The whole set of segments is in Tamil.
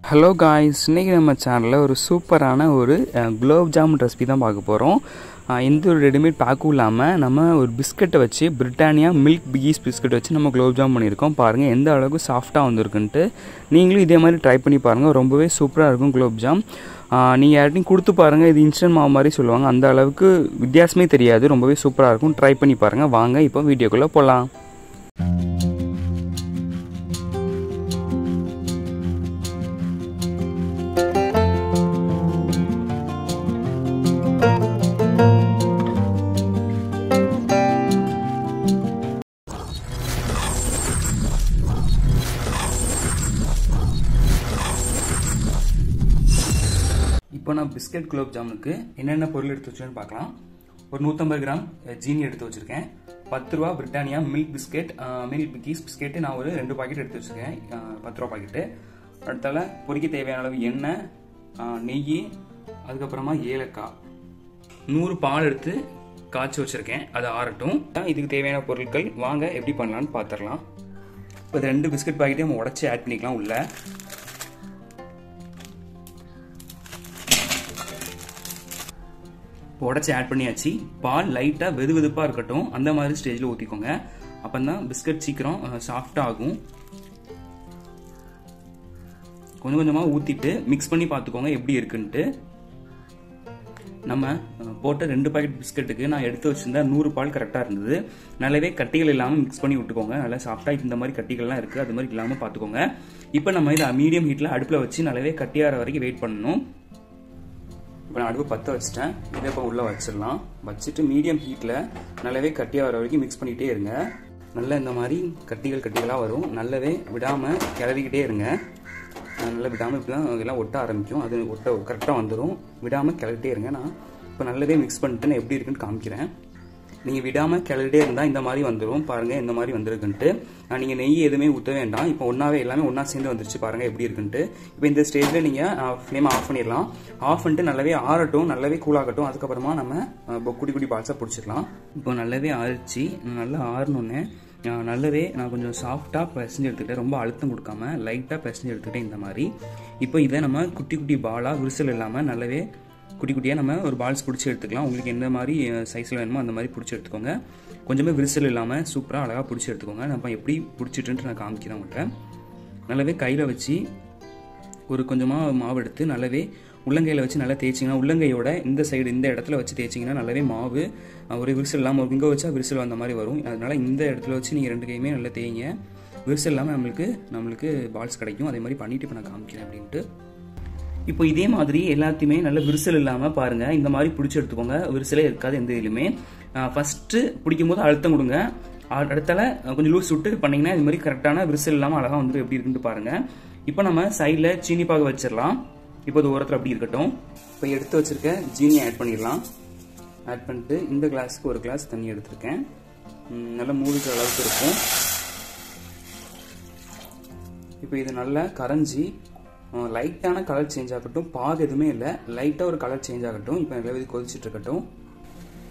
Hello guys, இன்னைக்கு நம்ம சேனல்ல ஒரு சூப்பரான ஒரு குலாப் ஜாமுன் ரெசிபி தான் பார்க்க போறோம். இந்த ஒரு ரெடிமேட் பேக்கும் இல்லாம நம்ம ஒரு பிஸ்கட்டை வச்சு Britannia மில்க் பிகிஸ் பிஸ்கட் வச்சு நம்ம குலாப் ஜாமுன் பண்ணியிருக்கோம். பாருங்க எந்த அளவுக்கு சாஃப்ட்டா வந்திருக்குன்னு. நீங்களும் இதே மாதிரி ட்ரை பண்ணி பாருங்க. ரொம்பவே சூப்பரா இருக்கும் குலாப் ஜாம். நீங்க யார்ட்டையும் கொடுத்து பாருங்க. இது இன்ஸ்டன்ட் மாவு மாதிரி சொல்லுவாங்க. அந்த அளவுக்கு வித்தியாசமே தெரியாது. ரொம்பவே சூப்பரா இருக்கும். ட்ரை பண்ணி பாருங்க. வாங்க இப்போ வீடியோக்குள்ள போலாம். இப்போ நான் பிஸ்கட் குலாப் ஜாமுனுக்கு என்னென்ன பொருள் எடுத்து வச்சிருக்கேன்னு பார்க்கலாம். ஒரு 150 கிராம் ஜீனி எடுத்து வச்சிருக்கேன். 10 ரூபா Britannia மில்க் பிஸ்கட் மில்க் பிகிஸ் பிஸ்கெட் நான் ஒரு 2 பாக்கெட் எடுத்து வச்சிருக்கேன். 10 ரூபா பாக்கெட்டு. அடுத்தால பொரிக்க தேவையான அளவு எண்ணெய், நெய், அதுக்கப்புறமா ஏலக்காய், 100 பால் எடுத்து காய்ச்சி வச்சிருக்கேன். அது ஆறட்டும். இதுக்கு தேவையான பொருட்கள் வாங்க எப்படி பண்ணலான்னு பார்த்துடலாம். இப்போ 2 பிஸ்கட் பாக்கெட்டை நம்ம உடச்சி ஆட் பண்ணிக்கலாம் உள்ள. உடச்சி ஆட் பண்ணியாச்சு. பால் லைட்டாக வெதுவெதுப்பாக இருக்கட்டும். அந்த மாதிரி ஸ்டேஜில் ஊற்றிக்கோங்க. அப்போ தான் பிஸ்கட் சீக்கிரம் சாஃப்டாக ஆகும். கொஞ்சம் கொஞ்சமாக ஊற்றிட்டு மிக்ஸ் பண்ணி பார்த்துக்கோங்க எப்படி இருக்குன்ட்டு. நம்ம போட்ட 2 பாக்கெட் பிஸ்கட்டுக்கு நான் எடுத்து வச்சிருந்தா 100 பால் கரெக்டாக இருந்தது. நல்லாவே கட்டிகள் இல்லாமல் மிக்ஸ் பண்ணி விட்டுக்கோங்க. நல்லா சாஃப்டாக இந்த மாதிரி கட்டிகள்லாம் இருக்குது. அது மாதிரி இல்லாமல் பார்த்துக்கோங்க. இப்போ நம்ம இதை மீடியம் ஹீட்டில் அடுப்பில் வச்சு நல்லாவே கட்டியாகிற வரைக்கும் வெயிட் பண்ணணும். இப்போ நான் அடுப்பு பற்ற வச்சுட்டேன். இதை இப்போ உள்ளே வச்சிடலாம். வச்சுட்டு மீடியம் ஹீட்டில் நல்லாவே கட்டியாக வர வரைக்கும் மிக்ஸ் பண்ணிகிட்டே இருங்க. நல்லா இந்த மாதிரி கட்டிகளாக வரும். நல்லாவே விடாமல் கிளறிக்கிட்டே இருங்க. நல்லா விடாமல் இப்படிலாம் இதெல்லாம் ஒட்ட ஆரம்பிக்கும். அது ஒட்ட கரெக்டாக வந்துடும். விடாமல் கிளறிட்டே இருங்க. நான் இப்போ நல்லாவே மிக்ஸ் பண்ணிட்டு நான் எப்படி இருக்குன்னு காமிக்கிறேன். நீங்கள் விடாமல் கிளறிட்டே இருந்தால் இந்த மாதிரி வந்துடும். பாருங்கள் இந்த மாதிரி வந்துருக்குன்ட்டு. நீங்கள் நெய் எதுவுமே ஊற்ற வேண்டாம். இப்போ ஒன்றாவே எல்லாமே ஒன்றா சேர்ந்து வந்துருச்சு. பாருங்கள் எப்படி இருக்குன்ட்டு. இப்போ இந்த ஸ்டேஜில் நீங்கள் ஃப்ளேமை ஆஃப் பண்ணிடலாம். ஆஃப் பண்ணிட்டு நல்லாவே ஆறட்டும். நல்லாவே கூலாகட்டும். அதுக்கப்புறமா நம்ம குட்டி குட்டி பால்ஸாக பிடிச்சிடலாம். இப்போ நல்லாவே ஆறிச்சு. நல்லா ஆறணுன்னே நல்லாவே நான் கொஞ்சம் சாஃப்டாக பிசைஞ்சு எடுத்துக்கிட்டேன். ரொம்ப அழுத்தம் கொடுக்காம லைட்டாக பிசைஞ்சு எடுத்துக்கிட்டேன் இந்த மாதிரி. இப்போ இதை நம்ம குட்டி குட்டி பாலாக விரிசல் இல்லாமல் நல்லாவே குட்டி குட்டியாக நம்ம ஒரு பால்ஸ் பிடிச்சி எடுத்துக்கலாம். உங்களுக்கு எந்த மாதிரி சைஸில் வேணுமோ அந்த மாதிரி பிடிச்சி எடுத்துக்கோங்க. கொஞ்சமே விரிசல் இல்லாமல் சூப்பராக அழகாக பிடிச்சி எடுத்துக்கோங்க. நம்ம எப்படி பிடிச்சிட்டுன்ட்டு நான் காமிக்கிறேன் உங்கள்கிட்ட. நல்லாவே கையில் வச்சு ஒரு கொஞ்சமாக மாவு எடுத்து நல்லாவே உள்ளங்கையில் வச்சு நல்லா தேய்ச்சிங்கன்னா, உள்ளங்கையோட இந்த சைடு இந்த இடத்துல வச்சு தேய்ச்சிங்கன்னா நல்லாவே மாவு ஒரு விரிசல் இல்லாமல் ஒரு இங்கே வச்சா விரிசல் வந்த மாதிரி வரும். அதனால் இந்த இடத்துல வச்சு நீங்கள் 2 கையுமே நல்லா தேய்ங்க. விரிசல் இல்லாமல் நம்மளுக்கு பால்ஸ் கிடைக்கும். அதே மாதிரி பண்ணிவிட்டு இப்போ நான் காமிக்கிறேன் அப்படின்ட்டு. இப்போ இதே மாதிரி எல்லாத்தையுமே நல்ல விரிசல் இல்லாமல் பாருங்கள். இந்த மாதிரி பிடிச்சி எடுத்துக்கோங்க. விரிசலே இருக்காது எந்த இதுலையுமே. ஃபஸ்ட்டு பிடிக்கும் போது அழுத்தம் கொடுங்க. அடுத்தால கொஞ்சம் லூஸ் விட்டு பண்ணிங்கன்னா இது மாதிரி கரெக்டான விரிசல் இல்லாமல் அழகாக வந்து எப்படி இருக்குன்னு பாருங்கள். இப்போ நம்ம சைடில் சீனி பாகு வச்சிடலாம். இப்போ அது ஓரத்தில் அப்படி இருக்கட்டும். இப்போ எடுத்து வச்சிருக்க ஜீனியை ஆட் பண்ணிடலாம். ஆட் பண்ணிட்டு இந்த கிளாஸுக்கு 1 கிளாஸ் தண்ணி எடுத்திருக்கேன். நல்லா மூழ்கிற அளவுக்கு இருக்கும். இப்போ இது நல்லா கரைஞ்சி லைட்டான கலர் சேஞ்ச் ஆகட்டும். பாகு எதுவுமே இல்லை. லைட்டாக ஒரு கலர் சேஞ்ச் ஆகட்டும். இப்போ நல்லாவே கொதிச்சுட்டு இருக்கட்டும்.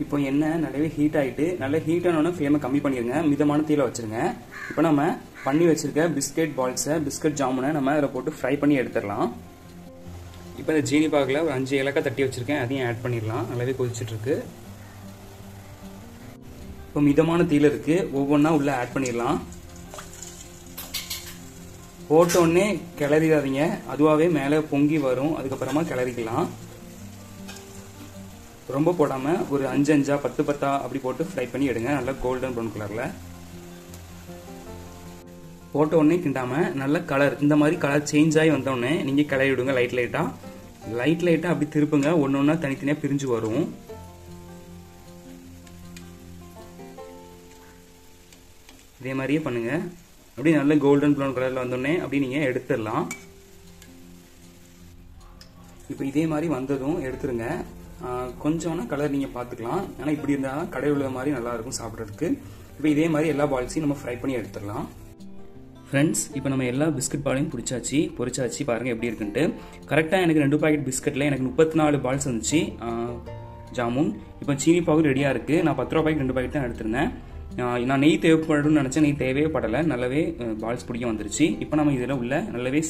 இப்போ எண்ணெய் நல்லாவே ஹீட் ஆகிட்டு நல்லா ஹீட் ஆனோடனே ஃப்ளேமை கம்மி பண்ணிடுங்க. மிதமான தீயில வச்சுருங்க. இப்போ நம்ம பண்ணி வச்சிருக்க பிஸ்கெட் பால்ஸை பிஸ்கட் ஜாமுனை நம்ம அதில் போட்டு ஃப்ரை பண்ணி எடுத்துடலாம். இப்போ இந்த ஜீனி பாகில் ஒரு 5 ஏலக்காய் தட்டி வச்சுருக்கேன். அதையும் ஆட் பண்ணிடலாம். நல்லாவே கொதிச்சுட்ருக்கு. இப்போ மிதமான தீயில இருக்குது. ஒவ்வொன்றா உள்ளே ஆட் பண்ணிடலாம். போட்டோடனே கிளறிடாதீங்க. அதுவாகவே மேலே பொங்கி வரும். அதுக்கப்புறமா கிளறிக்கலாம். ரொம்ப போடாமல் ஒரு 5 10 அப்படி போட்டு ஃப்ரை பண்ணி எடுங்க. நல்லா கோல்டன் ப்ரௌன் கலரில். போட்ட உடனே கிண்டாமல் நல்ல கலர் இந்த மாதிரி கலர் சேஞ்ச் ஆகி வந்தோடனே நீங்கள் கிளறி விடுங்க. லைட்டாக அப்படி திருப்புங்க. ஒன்று ஒன்றா தனித்தனியாக பிரிஞ்சு வரும். இதே மாதிரியே பண்ணுங்க. அப்படி நல்ல கோல்டன் ப்ரௌன் கலரில் வந்தோடனே அப்படி நீங்கள் எடுத்துடலாம். இப்போ இதே மாதிரி வந்ததும் எடுத்துருங்க. கொஞ்சம்னா கலர் நீங்கள் பார்த்துக்கலாம். ஆனால் இப்படி இருந்தால் தான் கடையில் உள்ள மாதிரி நல்லாயிருக்கும் சாப்பிட்றதுக்கு. இப்போ இதே மாதிரி எல்லா பால்ஸையும் நம்ம ஃப்ரை பண்ணி எடுத்துடலாம். ஃப்ரெண்ட்ஸ், இப்போ நம்ம எல்லா பிஸ்கட் பாலையும் பொரிச்சாச்சு. பாருங்கள் எப்படி இருக்குன்ட்டு. கரெக்டாக எனக்கு 2 பாக்கெட் பிஸ்கட்டில் எனக்கு 34 பால்ஸ் வந்துச்சு ஜாமுன். இப்போ சீனி பாகு ரெடியாக இருக்குது. நான் 10 ரூபா பாக்கெட் 2 பாக்கெட் தான் எடுத்திருந்தேன். நான் நெய் தேவைப்படும்னு நினச்சேன். நெய் தேவையே படலை. நல்லாவே பால்ஸ் பிடிக்க வந்துருச்சு. இப்போ நம்ம இதில் உள்ள நல்லாவே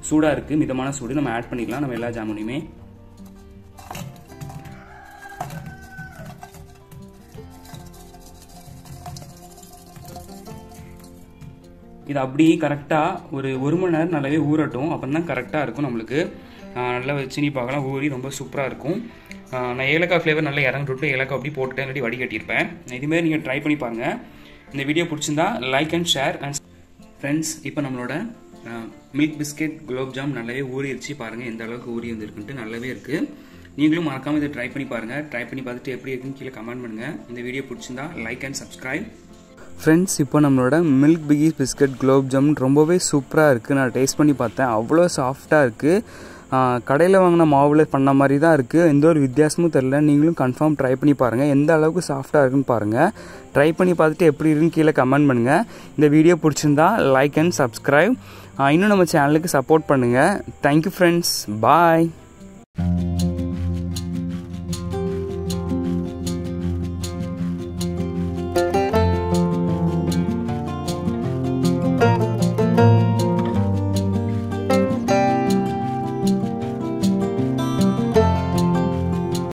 சூடாக இருக்குது, மிதமான சூடு. நம்ம ஆட் பண்ணிக்கலாம் நம்ம எல்லா ஜாமுனையுமே. இது அப்படியே கரெக்டாக ஒரு மணி நேரம் நல்லாவே ஊறட்டும். அப்போ தான் கரெக்டாக இருக்கும் நம்மளுக்கு. நல்லா சீனி பாகெல்லாம் ஊறி ரொம்ப சூப்பராக இருக்கும். நான் ஏலக்காய் ஃப்ளேவர் நல்லா இறங்கிட்டு ஏலக்காய் அப்படி போட்டுட்டேன், இல்லாட்டி வடிகட்டியிருப்பேன். இதுமாரி நீங்கள் ட்ரை பண்ணி பாருங்கள். இந்த வீடியோ பிடிச்சிருந்தா like and share and friends. இப்போ நம்மளோட மில்க் பிஸ்கெட் குலாப் ஜாம் நல்லாவே ஊறிடுச்சு. பாருங்கள் எந்த அளவுக்கு ஊறி வந்துருக்குன்ட்டு நல்லாவே இருக்குது. நீங்களும் மறக்காமல் இதை ட்ரை பண்ணி பாருங்கள். ட்ரை பண்ணி பார்த்துட்டு எப்படி இருக்குன்னு கீழே கமெண்ட் பண்ணுங்கள். இந்த வீடியோ பிடிச்சிருந்தா லைக் அண்ட் சப்ஸ்கிரைப். ஃப்ரெண்ட்ஸ், இப்போ நம்மளோட மில்க் பிகிஸ் பிஸ்கட் குலாப் ஜாமுன் ரொம்பவே சூப்பராக இருக்குது. நான் டேஸ்ட் பண்ணி பார்த்தேன், அவ்வளோ சாஃப்டாக இருக்குது. கடையில் வாங்கின மாவில் பண்ண மாதிரி தான் இருக்குது. எந்த ஒரு வித்தியாசமும் தெரியல. நீங்களும் கன்ஃபார்ம் ட்ரை பண்ணி பாருங்கள், எந்த அளவுக்கு சாஃப்டாக இருக்குன்னு பாருங்கள். ட்ரை பண்ணி பார்த்துட்டு எப்படி இருக்குன்னு கீழே கமெண்ட் பண்ணுங்கள். இந்த வீடியோ பிடிச்சிருந்தா லைக் அண்ட் சப்ஸ்கிரைப். இன்னும் நம்ம சேனலுக்கு சப்போர்ட் பண்ணுங்கள். தேங்க்யூ ஃப்ரெண்ட்ஸ், பாய்.